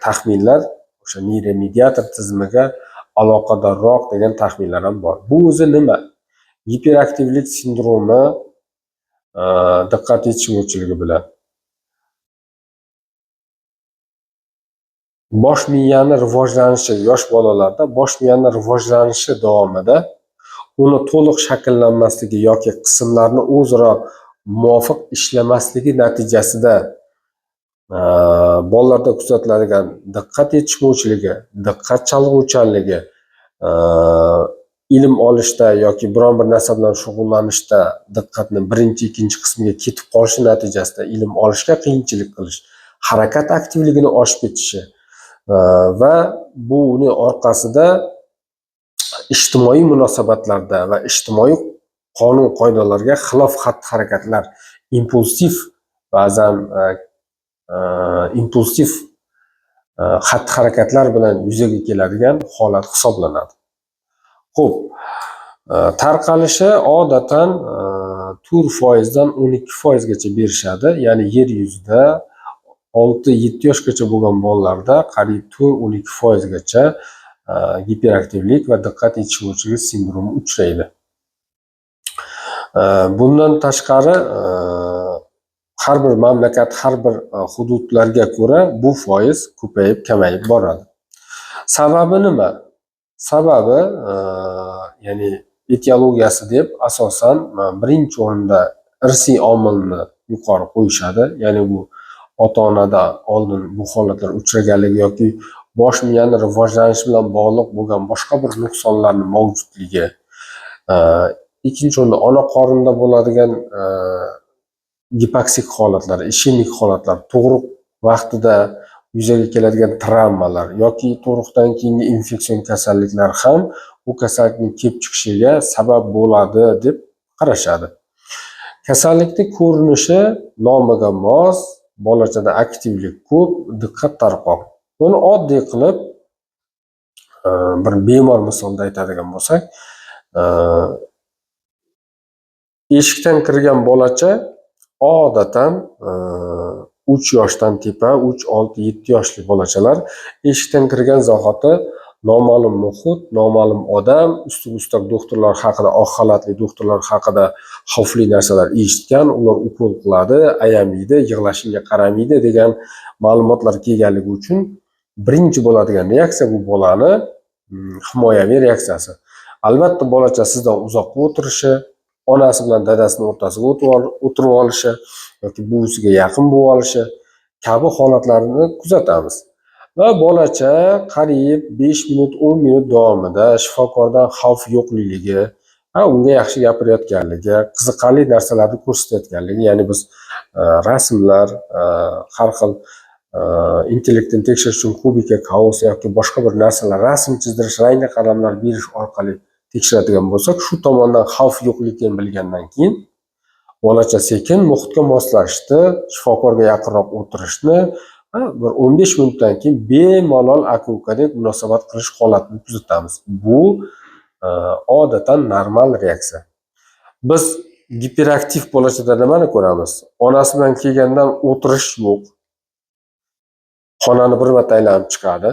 taxminlar o'sha neyromediator tizimiga aloqadorroq degan taxminlar ham bor. Bu o'zi nima? Giperaktivlik sindromi diqqat yetishmovchiligi bilan bosh miyani rivojlanishi, yosh bolalarda bosh miyani rivojlanishi davomida uni to'liq shakllanmasligi yoki qismlarni o'zaro muvofiq ishlamasligi natijasida bolalarda kuzatiladigan diqqat yetishmovchiligi, diqqat chalg'uvchanligi, ilm olishda yoki biron bir narsa bilan shug'ullanishda diqqatni birinchi, ikkinchi qismiga ketib qolishi natijasida ilm olishga qiyinchilik qilish, harakat aktivligini oshib ketishi va bu uning orqasida ijtimoiy munosabatlarda va ijtimoiy qonun qoidalarga xilof xatti-harakatlar, impulsiv ba'zan impulsiv xatti-harakatlar bilan yuzaga keladigan holat hisoblanadi. Xo'p, tarqalishi odatan 4% dan 12% gacha berishadi. Ya'ni yer yuzida 6-7 yoshgacha bo'lgan bolalarda qariyb 4-12% gacha giperaktivlik va diqqat yetishmovchilik sindromi uchraydi. Bundan tashqari har bir mamlakat, har bir hududlarga ko'ra bu foiz ko'payib, kamayib boradi. Sababi nima? Sababi ya'ni etiologiyasi deb asosan birinchi o'rinda irsiy omilni yuqori qo'yishadi. Ya'ni bu ota-onada oldin bu holatlar uchraganligi yoki bosh miyani rivojlanishi bilan bog'liq bo'lgan boshqa bir nuqsonlarning mavjudligi. Ikkinchi o'rinda ona qorinda bo'ladigan gipoksik holatlar, ishemik holatlar, tug'ruq vaqtida yuzaga keladigan travmalar yoki tug'ruqdan keyingi infeksion kasalliklar ham bu kasallikning kelib chiqishiga sabab bo'ladi deb qarashadi. Kasallikning ko'rinishi nomiga mos, bolachada aktivlik ko'p, diqqat tarqoq. Buni oddiy qilib bir bemor misolida aytadigan bo'lsak, eshikdan kirgan bolacha odatan 3 yoshdan tepa, 3, 6, 7 yoshli bolachalar eshikdan kirgan zahoti noma'lum muhit, noma'lum odam, ustiga doktorlar haqida, oq xalatli doktorlar haqida xavfli narsalar eshitgan, ular ukol qiladi, ayamaydi, yig'lashingga qaramaydi degan ma'lumotlar kelganligi uchun birinchi bo'ladigan reaksiya bu bolani himoyaviy reaksiyasi. Albatta bolacha sizdan uzoqqa o'tirishi, onasi bilan dadasining o'rtasiga o'tirib olishi yoki buvisiga yaqin bo'lib olishi kabi holatlarni kuzatamiz. Va bolacha qariyb 5 minut, 10 minut davomida shifokordan xavf yo'qligi, unga yaxshi gapirayotganligi, qiziqarli narsalarni ko'rsatayotganligi, ya'ni biz rasmlar, har xil intellektni tekshirish uchun kubika, kaos yoki boshqa bir narsalar, rasm chizdirish, rangli qalamlar berish orqali tekshiradigan bo'lsak, shu tomondan xavf yo'qligini bilgandan keyin bolacha sekin muhitga moslashishni, shifokorga yaqinroq o'tirishni, bir 15 minutdan keyin bemalol aka-ukadek munosabat qilish holatini kuzatamiz. Bu odatan normal reaksiya. Biz giperaktiv bolachada nimani ko'ramiz? Onasi bilan kelgandan o'tirish yo'q. Xonani bir marta aylanib chiqadi.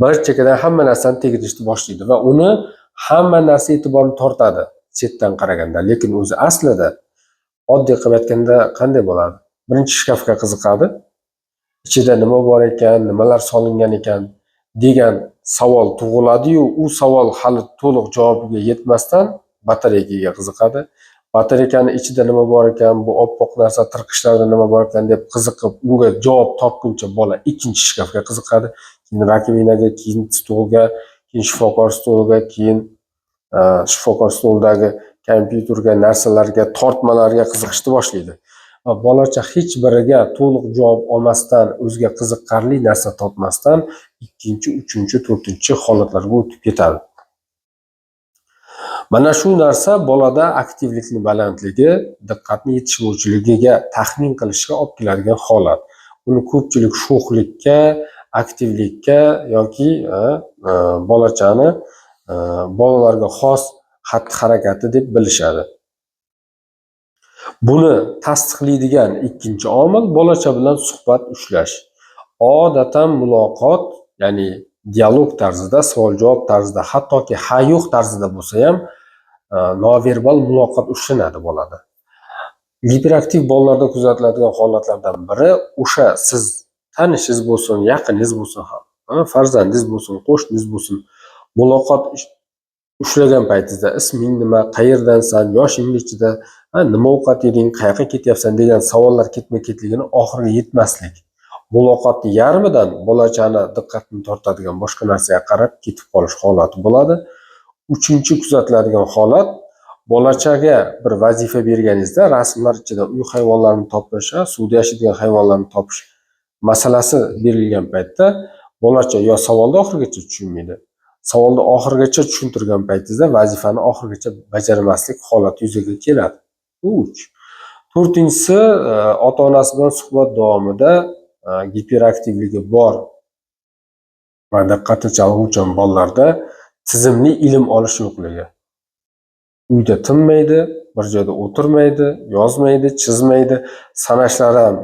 Bir chekkadan hamma narsani tegirishni boshlaydi va uni hamma narsa e'tiborni tortadi chetdan qaraganda, lekin o'zi aslida oddiy qilib aytganda qanday bo'ladi? Birinchi shkafga qiziqadi. Ichida nima bor ekan, nimalar solingan ekan degan savol tug'iladi-yu, u savol hali to'liq javobiga yetmasdan batareykaga qiziqadi. Batareykani ichida nima bor ekan, bu oppoq narsa tirqishlarda nima bor ekan deb qiziqib, unga javob topguncha bola ikkinchi shkafga qiziqadi. Keyin rakovinaga, keyin stolga, keyin shifokor stoliga, keyin shifokor stolidagi kompyuterga, narsalarga, tortmalarga qiziqishni boshlaydi. Va bolacha hech biriga to'liq javob olmasdan, o'ziga qiziqarli narsa topmasdan ikkinchi, uchinchi, to'rtinchi holatlarga o'tib ketadi. Mana shu narsa bolada aktivlikning balandligi, diqqatni yetishmovchiligiga taxmin qilishga olib keladigan holat. Uni ko'pchilik sho'xlikka, aktivlikka yoki bolachani bolalarga xos xatti-harakati deb bilishadi. Buni tasdiqlaydigan ikkinchi omil bolacha bilan suhbat ushlash. Odatan muloqot, ya'ni dialog tarzida, savol-javob tarzida, hattoki ha-yo'q tarzida bo'lsa ham noverbal muloqot ushlanadi bolada. Giperaktiv bolalarda kuzatiladigan holatlardan biri o'sha siz tanishingiz bo'lsin, yaqiningiz bo'lsin, farzandingiz bo'lsin, qo'shningiz bo'lsin, muloqot ushlagan paytingizda isming nima, qayerdansan, yoshing nechida, nima ovqat yeding, qayoqqa ketyapsan degan savollar ketma-ketligini oxiriga yetmaslik. Muloqotni yarmidan bolachani diqqatini tortadigan boshqa narsaga qarab ketib qolish holati bo'ladi. Uchinchi kuzatiladigan holat, bolachaga bir vazifa berganingizda rasmlar ichida uy hayvonlarini topish, suvda yashaydigan hayvonlarni topish masalasi berilgan paytda bolacha yo savolni oxirigacha tushunmaydi, savolni oxirigacha tushuntirgan paytingizda vazifani oxirigacha bajarmaslik holati yuzaga keladi. Bu 3. To'rtinchisi, ota-onasi bilan suhbat davomida giperaktivligi bor va diqqati chalg'uvchan bolalarda tizimli ilm olish yo'qligi. Uyda tinmaydi, bir joyda o'tirmaydi, yozmaydi, chizmaydi, sanashlari ham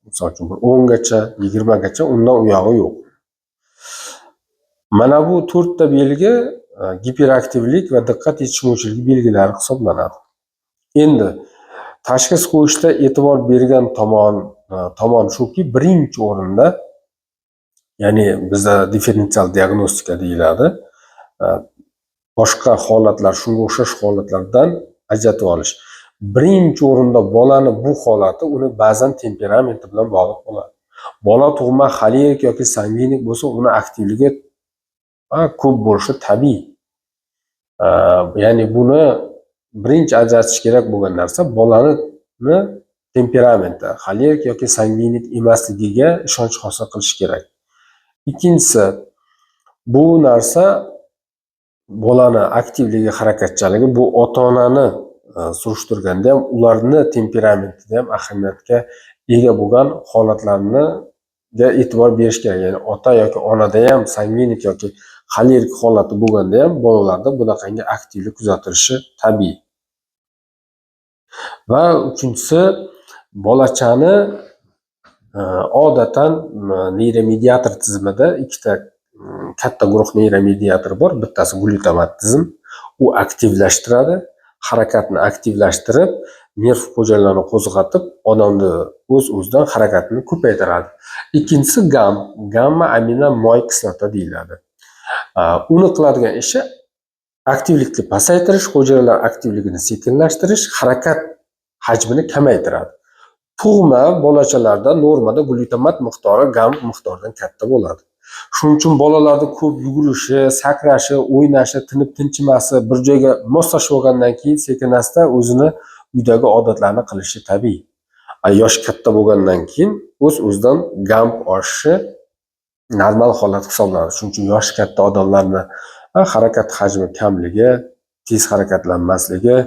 misol uchun 10 gacha, 20 gacha, undan u yog'i yo'q. Mana bu 4 ta belgi giperaktivlik va diqqat yetishmovchiligi belgilari hisoblanadi. Endi tashxis qo'yishda e'tibor bergan tomon shuki, birinchi o'rinda, ya'ni bizda differensial diagnostika deyiladi. Boshqa holatlar, shunga o'xshash holatlardan ajratib olish. Birinchi o'rinda bolani bu holati uni ba'zan temperamenti bilan bog'liq bo'ladi. Bola tug'ma xolerik yoki sangvinik bo'lsa, uni aktivligi ko'p bo'lishi tabiiy. Ya'ni buni birinchi ajratish kerak bo'lgan narsa bolani temperamenti, xolerik yoki sangvinik emasligiga ishonch hosil qilish kerak. Ikkinchisi, bu narsa bolani aktivligi, harakatchanligi bu ota-onani surishtirganda ham ularni temperamentida ham ahamiyatga ega bo'lgan holatlarga e'tibor berish kerak. Ya'ni ota yoki onada ham sangvinik yoki xolerik holati bo'lganda ham bolalarda bunaqangi aktivlik kuzatilishi tabiiy. Va uchinchisi, bolachani odatan neyromediator tizimida ikkita katta guruh neyromediator bor. Bittasi glutamat tizim, u aktivlashtiradi, harakatni aktivlashtirib, nerv hujayralarini qo'zg'atib, odamni o'z-o'zidan harakatini ko'paytiradi. Ikkinchisi gamma aminomoy kislota deyiladi. Uni qiladigan ishi aktivlikni pasaytirish, hujayralar aktivligini sekinlashtirish, harakat hajmini kamaytiradi. Tug'ma bolachalarda normada glutamat miqdori gam miqdoridan katta bo'ladi. Shuning uchun bolalarda ko'p yugurishi, sakrashi, o'ynashi, tinib tinchimasi, bir joyga moslashib olgandan keyin sekin-asta o'zini uydagi odatlarni qilishi tabiiy. Yosh katta bo'lgandan keyin o'z-o'zidan gamp oshishi normal holat hisoblanadi. Shuning uchun yosh katta odamlarni harakat hajmi kamligi, tez harakatlanmasligi,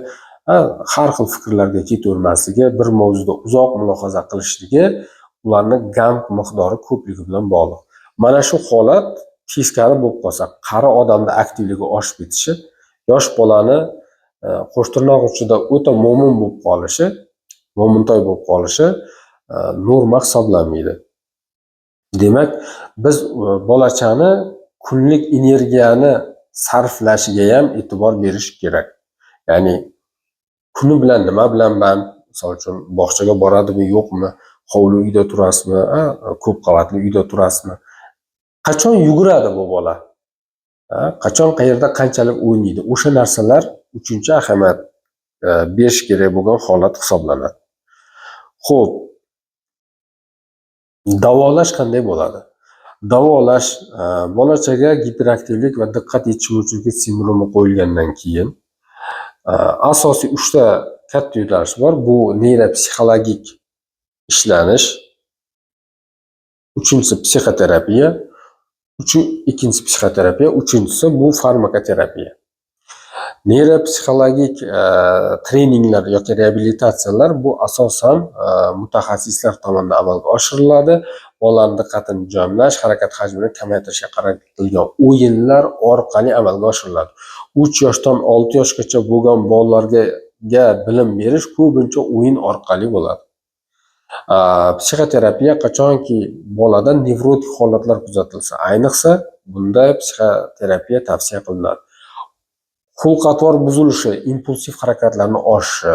har xil fikrlarga ketavermasligi, bir mavzuda uzoq mulohaza qilishligi ularni gamp miqdori ko'pligi bilan bog'liq. Mana shu holat teskari bo'lib qolsa, qari odamda aktivligi oshib ketishi, yosh bolani qo'shtirnoq uchida o'ta mo'min bo'lib qolishi, mo'mintoy bo'lib qolishi norma hisoblanmaydi. Demak, biz bolachani kunlik energiyani sarflashiga ham e'tibor berish kerak. Ya'ni kuni bilan nima bilan band, misol uchun bog'chaga boradimi, yo'qmi, hovli uyda turasizmi, ko'p qavatli uyda turasizmi? Qachon yuguradi bu bola? Qachon qayerda qanchalik o'ynaydi? O'sha narsalar uchinchi ahamiyat berish kerak bo'lgan holat hisoblanadi. Xo'p, davolash qanday bo'ladi? Davolash bolachaga giperaktivlik va diqqat yetishmovchilik sindromi qo'yilgandan keyin asosiy 3 ta katta yo'nalish bor. Bu neyropsixologik ishlanish, uchinchisi psixoterapiya, ikkinchisi psixoterapiya, uchinchisi bu farmakoterapiya. Neyropsixologik treninglar yoki reabilitatsiyalar bu asosan mutaxassislar tomonidan amalga oshiriladi. Bolaning diqqatini jamlash, harakat hajmini kamaytirishga qaratilgan o'yinlar orqali amalga oshiriladi. 3 yoshdan 6 yoshgacha bo'lgan bolalarga bilim berish ko'pincha o'yin orqali bo'ladi. Psixoterapiya qachonki bolada nevrotik holatlar kuzatilsa, ayniqsa bunda psixoterapiya tavsiya qilinadi. Xulq-atvor buzilishi, impulsiv harakatlarni oshishi,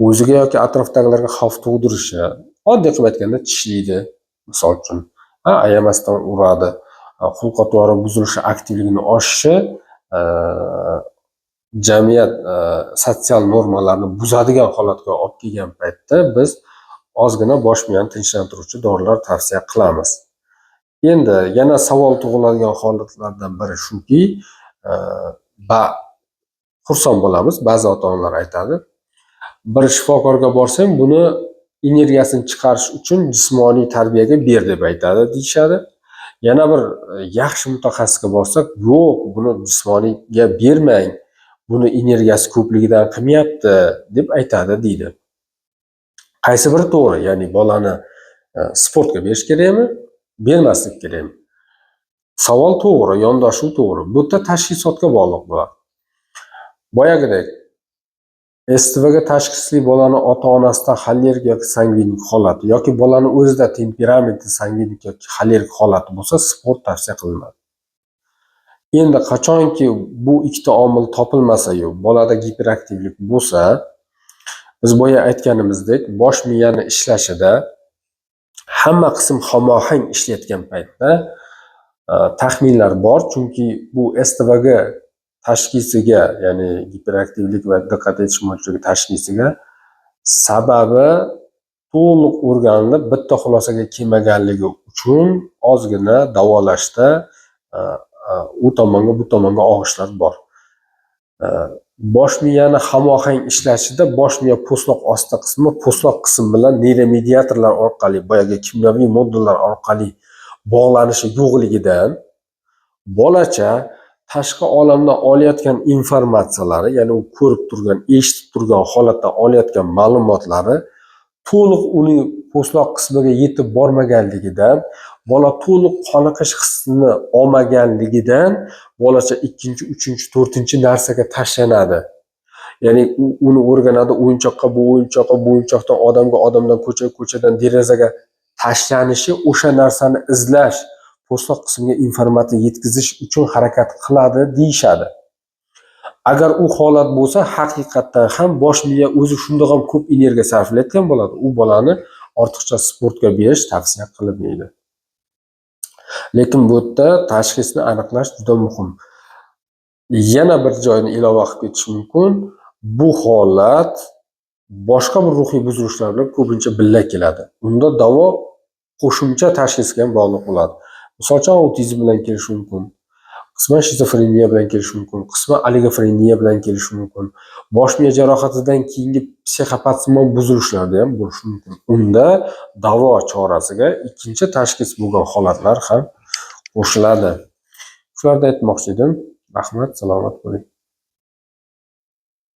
o'ziga yoki atrofdagilarga xavf tug'dirishi, oddiy qilib aytganda tishlaydi, misol uchun, ayamasdan uradi, xulq-atvori buzilishi aktivligini oshishi, jamiyat sotsial normalarni buzadigan holatga olib kelgan paytda biz ozgina bosh miyani tinchlantiruvchi dorilar tavsiya qilamiz. Endi yana savol tug'iladigan holatlardan biri shuki, xursand bo'lamiz, ba'zi ota-onalar aytadi, bir shifokorga borsang, buni energiyasini chiqarish uchun jismoniy tarbiyaga ber deb aytadi deyishadi. Yana bir yaxshi mutaxassisga borsak, yo'q, buni jismoniyga bermang, buni energiyasi ko'pligidan qilmayapti deb aytadi deydi. Qaysi biri to'g'ri? Ya'ni bolani sportga berish kerakmi, bermaslik kerakmi? Savol to'g'ri, yondashuv to'g'ri. Bu yerda tashxisotga bog'liq bo'ladi. Boyagidek, STVga tashxisli bolani ota-onasida xollerik yoki sangvinik holati yoki bolani o'zida temperamenti sangvinik yoki xollerik holati bo'lsa, sport tavsiya qilinadi. Endi qachonki bu ikkita omil topilmasa-yu, bolada giperaktivlik bo'lsa, biz boya aytganimizdek, bosh miyani ishlashida hamma qism hamohang ishlayotgan paytda taxminlar bor, chunki bu STVga tashxisiga, ya'ni giperaktivlik va diqqat etish mo'jizligi tashxisiga sababi to'liq o'rganilib bitta xulosaga kelmaganligi uchun ozgina davolashda u tomonga bu tomonga og'ishlar bor. Bosh miyani hamohang ishlashida bosh miya po'stloq osti qismi po'stloq qism bilan neyromediatorlar orqali, boyagi kimyoviy moddalar orqali bog'lanishi yo'qligidan bolacha tashqi olamdan olayotgan informatsiyalari, ya'ni u ko'rib turgan, eshitib turgan holatda olayotgan ma'lumotlari to'liq uning po'stloq qismiga yetib bormaganligidan, bola to'liq qoniqish hissini olmaganligidan bolacha ikkinchi, uchinchi, to'rtinchi narsaga tashlanadi. Ya'ni uni o'rganadi, o'yinchoqqa, bu o'yinchoqqa, bu o'yinchoqdan odamga, odamdan ko'chaga, ko'chadan derazaga tashlanishi, o'sha narsani izlash, po'stloq qismiga informatsiya yetkazish uchun harakat qiladi deyishadi. Agar u holat bo'lsa, haqiqatdan ham bosh miya o'zi shundoq ham ko'p energiya sarflayotgan bo'ladi. U bolani ortiqcha sportga berish tavsiya qilinmaydi. Lekin bu yerda tashxisni aniqlash juda muhim. Yana bir joyni ilova qilib ketish mumkin. Bu holat boshqa bir ruhiy buzilishlar bilan ko'pincha birga keladi. Unda davo qo'shimcha tashxisga ham bog'liq bo'ladi. Masalan, autizm bilan kelishi mumkin, qisman shizofreniya bilan kelishi mumkin, qisman oligofreniya bilan kelishi mumkin. Bosh miya jarohatidan keyingi psixopatsimon buzilishlarda ham bo'lishi mumkin. Unda davo chorasiga ikkinchi tashxis bo'lgan holatlar ham qo'shiladi. Shularni aytmoqchi edim. Rahmat, salomat bo'ling.